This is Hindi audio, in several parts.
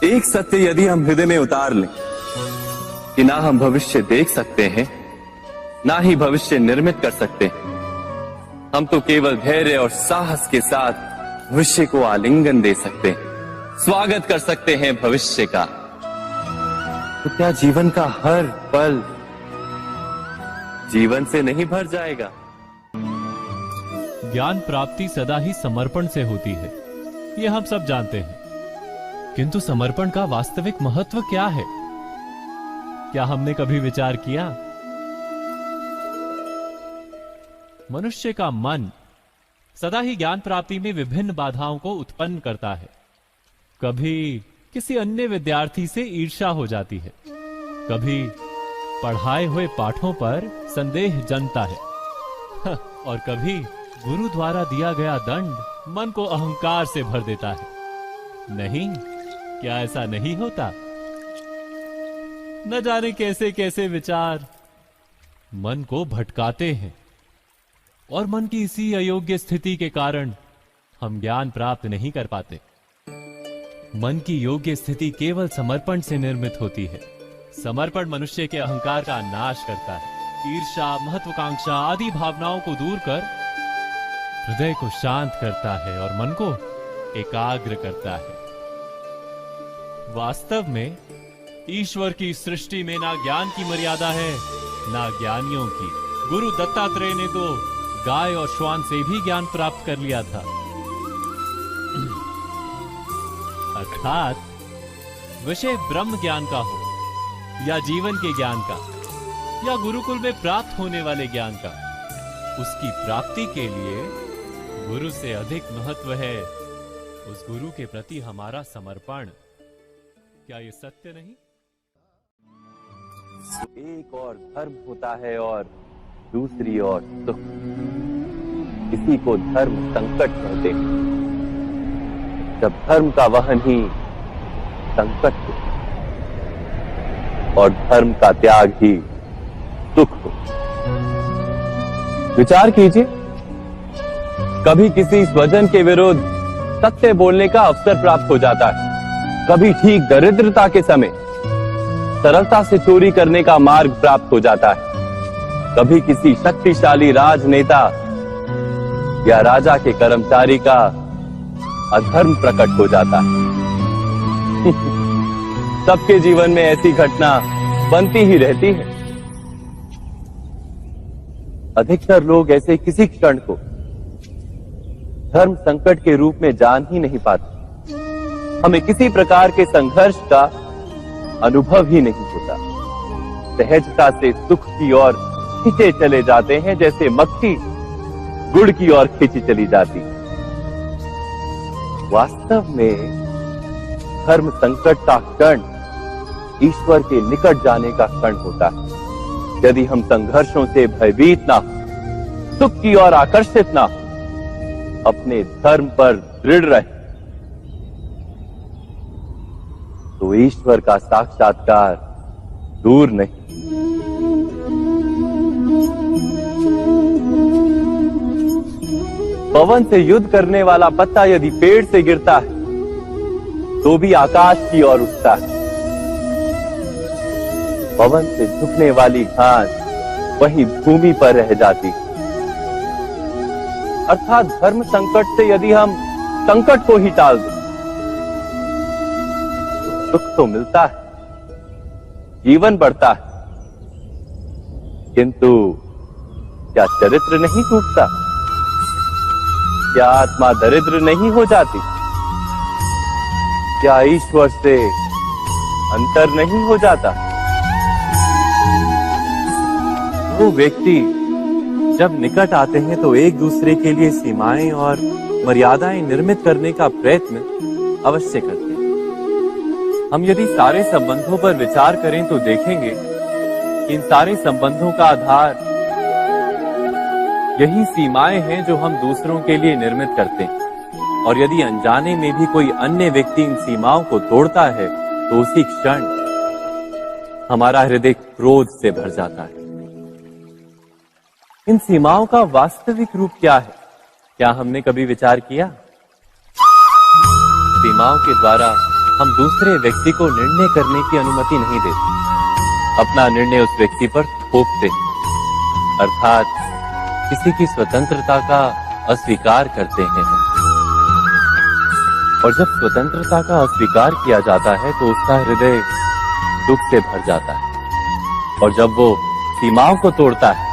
एक सत्य यदि हम हृदय में उतार लें कि ना हम भविष्य देख सकते हैं, ना ही भविष्य निर्मित कर सकते हैं, हम तो केवल धैर्य और साहस के साथ भविष्य को आलिंगन दे सकते हैं, स्वागत कर सकते हैं भविष्य का। तो क्या जीवन का हर पल जीवन से नहीं भर जाएगा? ज्ञान प्राप्ति सदा ही समर्पण से होती है, ये हम सब जानते हैं। किंतु समर्पण का वास्तविक महत्व क्या है? क्या हमने कभी विचार किया? मनुष्य का मन सदा ही ज्ञान प्राप्ति में विभिन्न बाधाओं को उत्पन्न करता है। कभी किसी अन्य विद्यार्थी से ईर्ष्या हो जाती है, कभी पढ़ाए हुए पाठों पर संदेह जन्मता है और कभी गुरु द्वारा दिया गया दंड मन को अहंकार से भर देता है। नहीं, क्या ऐसा नहीं होता? न जाने कैसे कैसे विचार मन को भटकाते हैं और मन की इसी अयोग्य स्थिति के कारण हम ज्ञान प्राप्त नहीं कर पाते। मन की योग्य स्थिति केवल समर्पण से निर्मित होती है। समर्पण मनुष्य के अहंकार का नाश करता है, ईर्ष्या, महत्वाकांक्षा आदि भावनाओं को दूर कर हृदय को शांत करता है और मन को एकाग्र करता है। वास्तव में ईश्वर की सृष्टि में ना ज्ञान की मर्यादा है, ना ज्ञानियों की। गुरु दत्तात्रेय ने तो गाय और श्वान से भी ज्ञान प्राप्त कर लिया था। अर्थात विषय ब्रह्म ज्ञान का हो या जीवन के ज्ञान का या गुरुकुल में प्राप्त होने वाले ज्ञान का, उसकी प्राप्ति के लिए गुरु से अधिक महत्व है उस गुरु के प्रति हमारा समर्पण। क्या ये सत्य नहीं? एक और धर्म होता है और दूसरी ओर सुख। किसी को धर्म संकट कहते हैं, जब धर्म का वहन ही संकट हो और धर्म का त्याग ही सुख हो। विचार कीजिए, कभी किसी स्वजन के विरुद्ध सत्य बोलने का अवसर प्राप्त हो जाता है, कभी ठीक दरिद्रता के समय सरलता से चोरी करने का मार्ग प्राप्त हो जाता है, कभी किसी शक्तिशाली राजनेता या राजा के कर्मचारी का अधर्म प्रकट हो जाता है। सबके जीवन में ऐसी घटना बनती ही रहती है। अधिकतर लोग ऐसे किसी क्षण को धर्म संकट के रूप में जान ही नहीं पाते। हमें किसी प्रकार के संघर्ष का अनुभव ही नहीं होता। सहजता से सुख की ओर खींचे चले जाते हैं, जैसे मक्खी गुड़ की ओर खींची चली जाती। वास्तव में धर्म संकट का क्षण ईश्वर के निकट जाने का क्षण होता है। यदि हम संघर्षों से भयभीत ना हो, सुख की ओर आकर्षित ना हो, अपने धर्म पर दृढ़ रहे, तो ईश्वर का साक्षात्कार दूर नहीं। पवन से युद्ध करने वाला पत्ता यदि पेड़ से गिरता है तो भी आकाश की ओर उठता है। पवन से झुकने वाली घास वहीं भूमि पर रह जाती है। अर्थात धर्म संकट से यदि हम संकट को ही टाल दें तो सुख तो मिलता है, जीवन बढ़ता है, किंतु क्या चरित्र नहीं टूटता? क्या आत्मा दरिद्र नहीं हो जाती? क्या ईश्वर से अंतर नहीं हो जाता? वो व्यक्ति जब निकट आते हैं तो एक दूसरे के लिए सीमाएं और मर्यादाएं निर्मित करने का प्रयत्न अवश्य करते हैं। हम यदि सारे संबंधों पर विचार करें तो देखेंगे कि इन सारे संबंधों का आधार यही सीमाएं हैं जो हम दूसरों के लिए निर्मित करते हैं। और यदि अनजाने में भी कोई अन्य व्यक्ति इन सीमाओं को तोड़ता है तो उसी क्षण हमारा हृदय क्रोध से भर जाता है। इन सीमाओं का वास्तविक रूप क्या है? क्या हमने कभी विचार किया? सीमाओं के द्वारा हम दूसरे व्यक्ति को निर्णय करने की अनुमति नहीं देते, अपना निर्णय उस व्यक्ति पर थोपते, अर्थात किसी की स्वतंत्रता का अस्वीकार करते हैं। और जब स्वतंत्रता का अस्वीकार किया जाता है तो उसका हृदय दुख से भर जाता है, और जब वो सीमाओं को तोड़ता है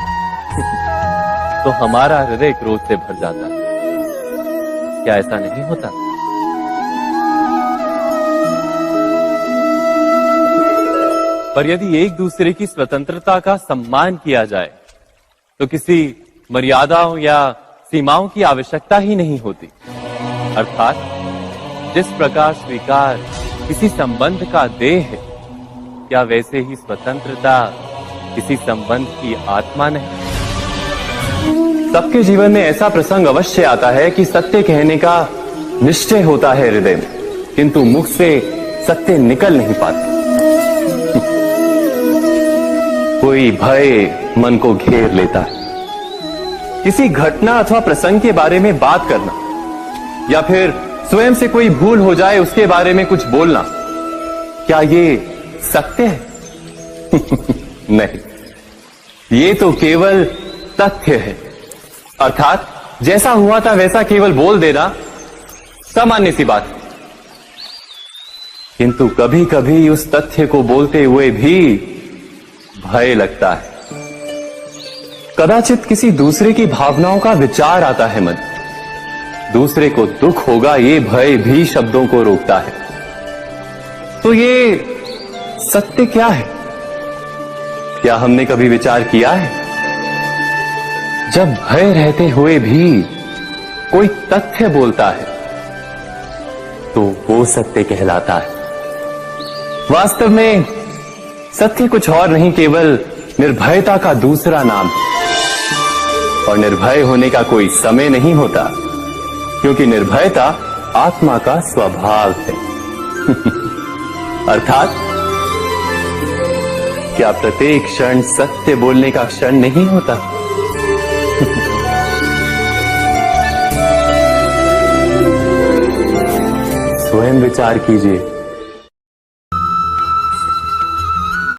तो हमारा हृदय क्रोध से भर जाता है। क्या ऐसा नहीं होता? पर यदि एक दूसरे की स्वतंत्रता का सम्मान किया जाए तो किसी मर्यादाओं या सीमाओं की आवश्यकता ही नहीं होती। अर्थात जिस प्रकार स्वीकार किसी संबंध का देह है, क्या वैसे ही स्वतंत्रता किसी संबंध की आत्मा नहीं? सबके जीवन में ऐसा प्रसंग अवश्य आता है कि सत्य कहने का निश्चय होता है हृदय में, किंतु मुख से सत्य निकल नहीं पाता। कोई भय मन को घेर लेता है। किसी घटना अथवा प्रसंग के बारे में बात करना, या फिर स्वयं से कोई भूल हो जाए उसके बारे में कुछ बोलना, क्या ये सत्य है? नहीं, ये तो केवल तथ्य है। अर्थात जैसा हुआ था वैसा केवल बोल देना सामान्य सी बात है। किंतु कभी कभी उस तथ्य को बोलते हुए भी भय लगता है। कदाचित किसी दूसरे की भावनाओं का विचार आता है मन, दूसरे को दुख होगा ये भय भी शब्दों को रोकता है। तो ये सत्य क्या है? क्या हमने कभी विचार किया है? जब भय रहते हुए भी कोई तथ्य बोलता है तो वो सत्य कहलाता है। वास्तव में सत्य कुछ और नहीं, केवल निर्भयता का दूसरा नाम है। और निर्भय होने का कोई समय नहीं होता, क्योंकि निर्भयता आत्मा का स्वभाव है। अर्थात क्या प्रत्येक क्षण सत्य बोलने का क्षण नहीं होता? स्वयं विचार कीजिए।